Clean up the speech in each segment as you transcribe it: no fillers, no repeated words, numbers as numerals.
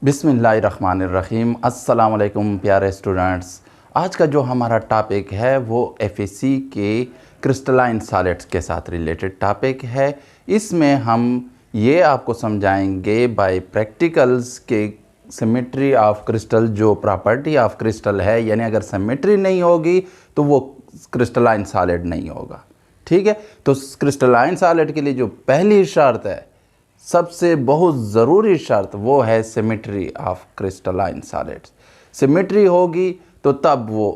बिस्मिल्लाहिर्रहमानिर्रहीम। अस्सलाम वालेकुम प्यारे स्टूडेंट्स। आज का जो हमारा टॉपिक है वो एफएससी के क्रिस्टलाइन सॉलिड्स के साथ रिलेटेड टॉपिक है। इसमें हम ये आपको समझाएंगे बाय प्रैक्टिकल्स के सिमेट्री ऑफ क्रिस्टल जो प्रॉपर्टी ऑफ क्रिस्टल है, यानी अगर सिमेट्री नहीं होगी तो वो क्रिस्टलाइन सॉलिड नहीं होगा। ठीक है, तो क्रिस्टलाइन सॉलिड के लिए जो पहली शर्त है, सबसे बहुत ज़रूरी शर्त, वो है symmetry of crystalline solids. Symmetry होगी तो तब वो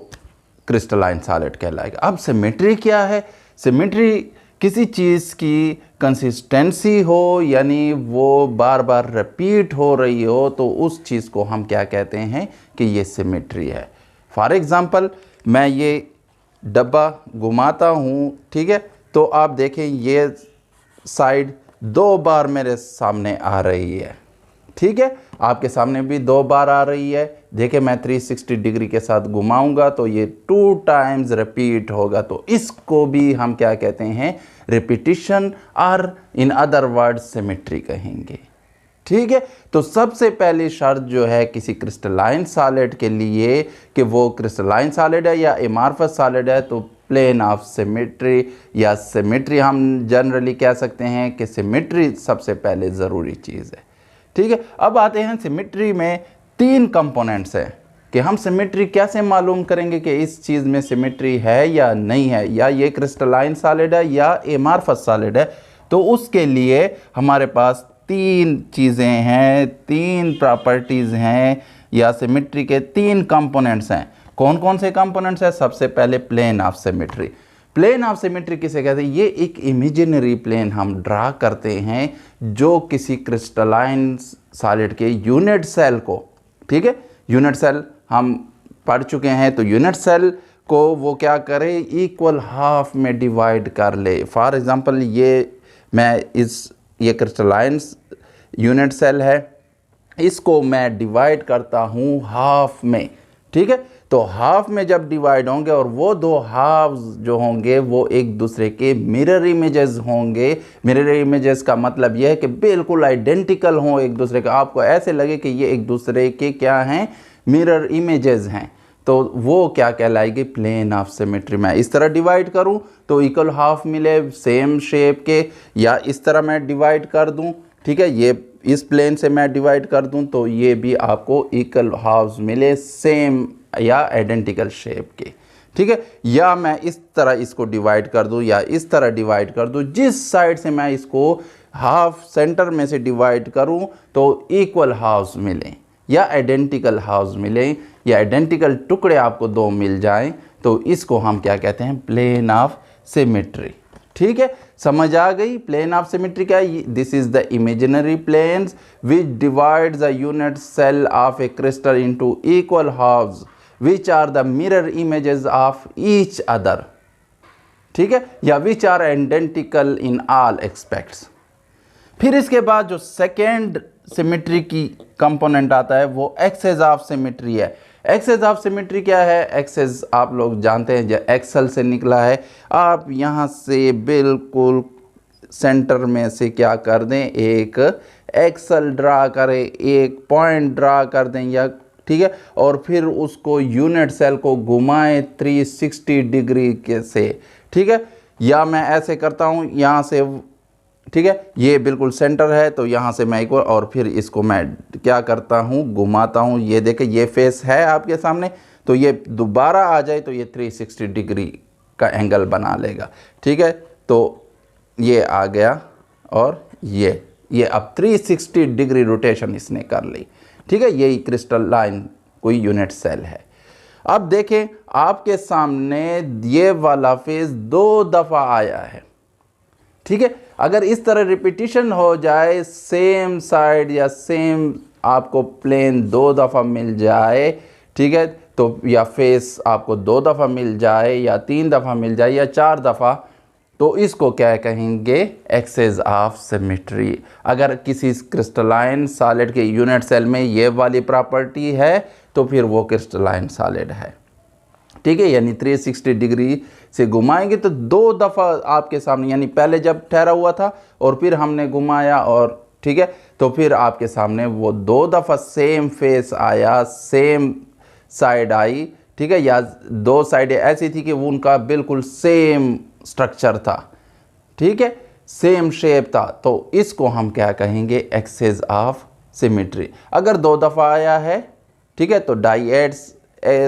क्रिस्टलाइन सॉलिड कहलाएगा। अब सिमेट्री क्या है? सिमेट्री किसी चीज़ की कंसिस्टेंसी हो, यानी वो बार बार रिपीट हो रही हो, तो उस चीज़ को हम क्या कहते हैं कि ये सिमेट्री है। फॉर एग्ज़ाम्पल, मैं ये डब्बा घुमाता हूँ, ठीक है, तो आप देखें ये साइड दो बार मेरे सामने आ रही है। ठीक है, आपके सामने भी दो बार आ रही है। देखिए मैं 360 डिग्री के साथ घुमाऊंगा तो ये 2 टाइम्स रिपीट होगा, तो इसको भी हम क्या कहते हैं? रिपीटिशन, और इन अदर वर्ड सिमेट्री कहेंगे। ठीक है, तो सबसे पहली शर्त जो है किसी क्रिस्टलाइन सॉलिड के लिए कि वो क्रिस्टलाइन सॉलिड है या एमॉर्फस सॉलिड है, तो प्लेन ऑफ सिमेट्री या सिमेट्री हम जनरली कह सकते हैं कि सिमेट्री सबसे पहले ज़रूरी चीज़ है। ठीक है, अब आते हैं सिमेट्री में 3 कंपोनेंट्स हैं कि हम सिमेट्री कैसे मालूम करेंगे कि इस चीज़ में सिमेट्री है या नहीं है, या ये क्रिस्टलाइन सॉलिड है या एमॉर्फस सॉलिड है। तो उसके लिए हमारे पास 3 चीज़ें हैं, 3 प्रॉपर्टीज़ हैं, या सिमेट्री के 3 कंपोनेंट्स हैं। कौन कौन से कंपोनेंट्स हैं? सबसे पहले plane of symmetry. Plane of symmetry किसे कहते हैं? ये एक इमेजिनरी प्लेन हम ड्रा करते हैं जो किसी क्रिस्टलाइन सॉलिड के यूनिट सेल को, ठीक है, यूनिट सेल हम पढ़ चुके हैं, तो यूनिट सेल को वो क्या करे? इक्वल हाफ में डिवाइड कर ले। फॉर एग्जांपल, ये क्रिस्टलाइन यूनिट सेल है, इसको मैं डिवाइड करता हूँ हाफ में। ठीक है, तो हाफ में जब डिवाइड होंगे और वो 2 हाफ्स जो होंगे वो एक दूसरे के मिरर इमेजेस होंगे। मिरर इमेजेस का मतलब यह है कि बिल्कुल आइडेंटिकल हों एक दूसरे का, आपको ऐसे लगे कि ये एक दूसरे के क्या हैं? मिरर इमेजेस हैं। तो वो क्या कहलाएगी? Plane of symmetry. मैं इस तरह डिवाइड करूं तो इक्वल हाफ मिले सेम शेप के, या इस तरह मैं डिवाइड कर दूं, ठीक है, ये इस प्लेन से मैं डिवाइड कर दूं तो ये भी आपको इक्वल हाफ्स मिले सेम या आइडेंटिकल शेप के। ठीक है, या मैं इस तरह इसको डिवाइड कर दूं या इस तरह डिवाइड कर दूं, जिस साइड से मैं इसको हाफ सेंटर में से डिवाइड करूं तो इक्वल हाफ्स मिलें या आइडेंटिकल हाफ्स मिलें, या आइडेंटिकल टुकड़े आपको 2 मिल जाएं, तो इसको हम क्या कहते हैं? Plane of symmetry. ठीक है, समझ आ गई? प्लेन ऑफ सिमेट्री क्या है? This is the imaginary planes which divides the unit cell of a crystal into equal halves which are the mirror images of each other, ठीक है, या which are identical in all aspects। फिर इसके बाद जो second symmetry की component आता है वो एक्सेस ऑफ सिमेट्री है। एक्सेस ऑफ सिमेट्री क्या है? एक्सेस आप लोग जानते हैं जो एक्सल से निकला है। आप यहाँ से बिल्कुल सेंटर में से क्या कर दें? एक एक्सल ड्रा करें, एक पॉइंट ड्रा कर दें, या ठीक है, और फिर उसको यूनिट सेल को घुमाएं 360 डिग्री के से। ठीक है, या मैं ऐसे करता हूँ यहाँ से, ठीक है, ये बिल्कुल सेंटर है तो यहाँ से मैं एक और फिर इसको मैं क्या करता हूँ? घुमाता हूँ। ये देखें, ये फेस है आपके सामने, तो ये दोबारा आ जाए तो ये 360 डिग्री का एंगल बना लेगा। ठीक है, तो ये आ गया और ये अब 360 डिग्री रोटेशन इसने कर ली। ठीक है, यही क्रिस्टलाइन कोई यूनिट सेल है। अब देखें आपके सामने ये वाला फेस 2 दफ़ा आया है। ठीक है, अगर इस तरह रिपीटिशन हो जाए, सेम साइड या सेम आपको प्लेन 2 दफ़ा मिल जाए, ठीक है, तो या फेस आपको 2 दफ़ा मिल जाए या 3 दफ़ा मिल जाए या 4 दफ़ा, तो इसको क्या कहेंगे? Axis of symmetry. अगर किसी क्रिस्टलाइन सॉलिड के यूनिट सेल में ये वाली प्रॉपर्टी है तो फिर वो क्रिस्टलाइन सॉलिड है। ठीक है, यानी 360 डिग्री से घुमाएंगे तो 2 दफ़ा आपके सामने, यानी पहले जब ठहरा हुआ था और फिर हमने घुमाया और ठीक है। तो फिर आपके सामने वो 2 दफ़ा सेम फेस आया, सेम साइड आई, ठीक है, या 2 साइडें ऐसी थी कि वो उनका बिल्कुल सेम स्ट्रक्चर था, ठीक है, सेम शेप था, तो इसको हम क्या कहेंगे, एक्सेस ऑफ सिमेट्री। अगर 2 दफ़ा आया है, ठीक है, तो डाइएड्स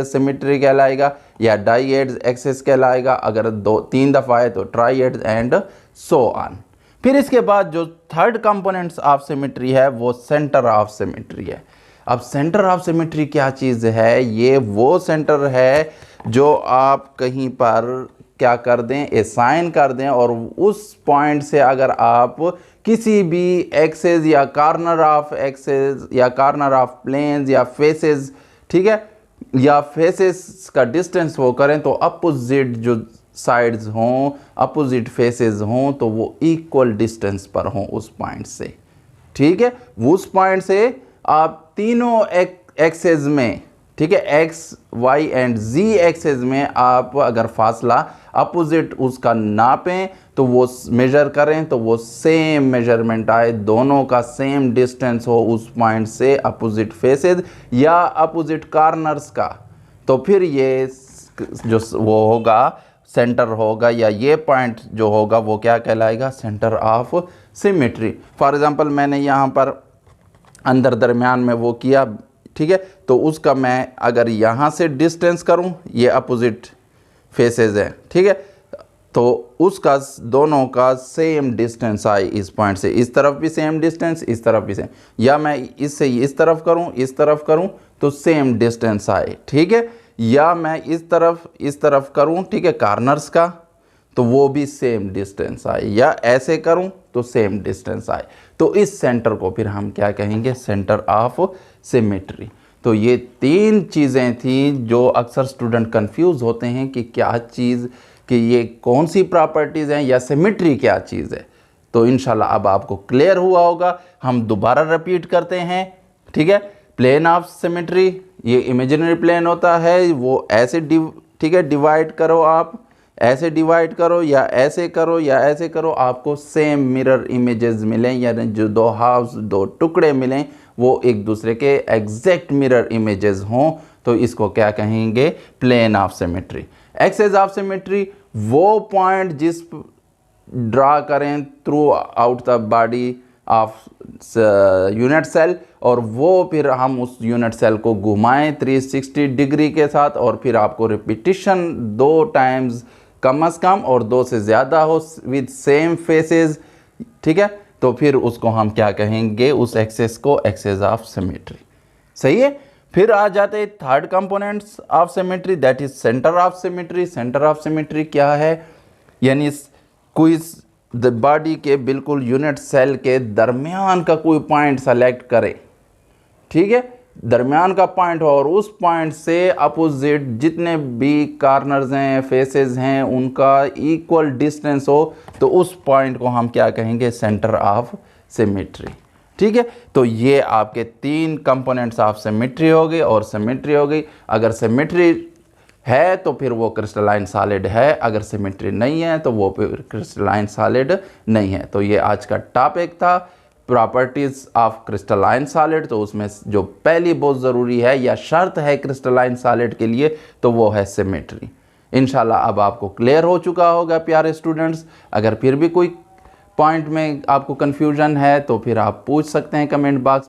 सिमेट्री कहलाएगा या डाइएड्स एक्सेस कहलाएगा। अगर 2-3 दफ़ा है तो ट्राइएड्स एंड सो ऑन। फिर इसके बाद जो थर्ड कंपोनेंट्स ऑफ सिमेट्री है वो सेंटर ऑफ सिमेट्री है। अब सेंटर ऑफ सिमेट्री क्या चीज़ है, ये वो सेंटर है जो आप कहीं पर क्या कर दें, असाइन कर दें, और उस पॉइंट से अगर आप किसी भी एक्सेस या कॉर्नर ऑफ एक्सेस या कॉर्नर ऑफ प्लेन्स या फेसेस, ठीक है, या फेसेस का डिस्टेंस वो करें तो अपोजिट जो साइड्स हों, अपोजिट फेसेस हों, तो वो इक्वल डिस्टेंस पर हों उस पॉइंट से, ठीक है। उस पॉइंट से आप तीनों एक्सेस में, ठीक है, X Y and Z axes में आप अगर फासला अपोजिट उसका नापें तो वो मेजर करें तो वो सेम मेजरमेंट आए, दोनों का सेम डिस्टेंस हो उस पॉइंट से अपोजिट फेसेस या अपोजिट कॉर्नर्स का, तो फिर ये जो वो होगा सेंटर होगा, या ये पॉइंट जो होगा वो क्या कहलाएगा, centre of symmetry. For example मैंने यहाँ पर अंदर दरमियान में वो किया, ठीक है, तो उसका मैं अगर यहाँ से डिस्टेंस करूँ, ये अपोजिट फेसेस है, ठीक है, तो उसका दोनों का सेम डिस्टेंस आए इस पॉइंट से, इस तरफ भी सेम डिस्टेंस, इस तरफ भी सेम, या मैं इससे इस तरफ करूँ, इस तरफ करूँ तो सेम डिस्टेंस आए, ठीक है, या मैं इस तरफ करूँ, ठीक है, कॉर्नर्स का, तो वो भी सेम डिस्टेंस आए, या ऐसे करूं तो सेम डिस्टेंस आए। तो इस सेंटर को फिर हम क्या कहेंगे, सेंटर ऑफ सिमेट्री। तो ये 3 चीज़ें थी जो अक्सर स्टूडेंट कंफ्यूज होते हैं कि क्या चीज़, कि ये कौन सी प्रॉपर्टीज़ हैं या सिमेट्री क्या चीज़ है। तो इंशाल्लाह अब आपको क्लियर हुआ होगा। हम दोबारा रिपीट करते हैं, ठीक है। प्लेन ऑफ सिमेट्री, ये इमेजिनरी प्लेन होता है, वो ऐसे ठीक है, डिवाइड करो, आप ऐसे डिवाइड करो या ऐसे करो या ऐसे करो, आपको सेम मिरर इमेजेस मिलें, यानी जो 2 हाफ्स, 2 टुकड़े मिलें, वो एक दूसरे के एग्जैक्ट मिरर इमेजेस हों, तो इसको क्या कहेंगे, plane of symmetry. Axis of symmetry वो पॉइंट जिस ड्रा करें throughout the body of unit cell, और वो फिर हम उस यूनिट सेल को घुमाएं 360 डिग्री के साथ, और फिर आपको रिपीटिशन 2 टाइम्स कम से कम और 2 से ज़्यादा हो विद सेम फेसेस, ठीक है, तो फिर उसको हम क्या कहेंगे, उस एक्सेस को एक्सेस ऑफ सिमेट्री। सही है। फिर आ जाते हैं third components of symmetry, that is centre of symmetry. Centre of symmetry क्या है, यानी कोई द बॉडी के बिल्कुल यूनिट सेल के दरमियान का कोई पॉइंट सेलेक्ट करे, ठीक है, दरमियान का पॉइंट हो, और उस पॉइंट से अपोजिट जितने भी कॉर्नर्स हैं, फेसेस हैं, उनका इक्वल डिस्टेंस हो, तो उस पॉइंट को हम क्या कहेंगे, सेंटर ऑफ सिमेट्री, ठीक है। तो ये आपके 3 कंपोनेंट्स ऑफ सिमेट्री हो गए, और सिमेट्री हो गई। अगर सिमेट्री है तो फिर वो क्रिस्टलाइन सॉलिड है, अगर सिमेट्री नहीं है तो वो फिर क्रिस्टलाइन सॉलिड नहीं है। तो ये आज का टॉपिक था, प्रॉपर्टीज़ ऑफ क्रिस्टलाइन सॉलिड। तो उसमें जो पहली बहुत ज़रूरी है या शर्त है क्रिस्टलाइन सॉलिड के लिए, तो वो है सिमेट्री। इंशाल्लाह अब आपको क्लियर हो चुका होगा प्यारे स्टूडेंट्स। अगर फिर भी कोई पॉइंट में आपको कन्फ्यूजन है तो फिर आप पूछ सकते हैं कमेंट बॉक्स।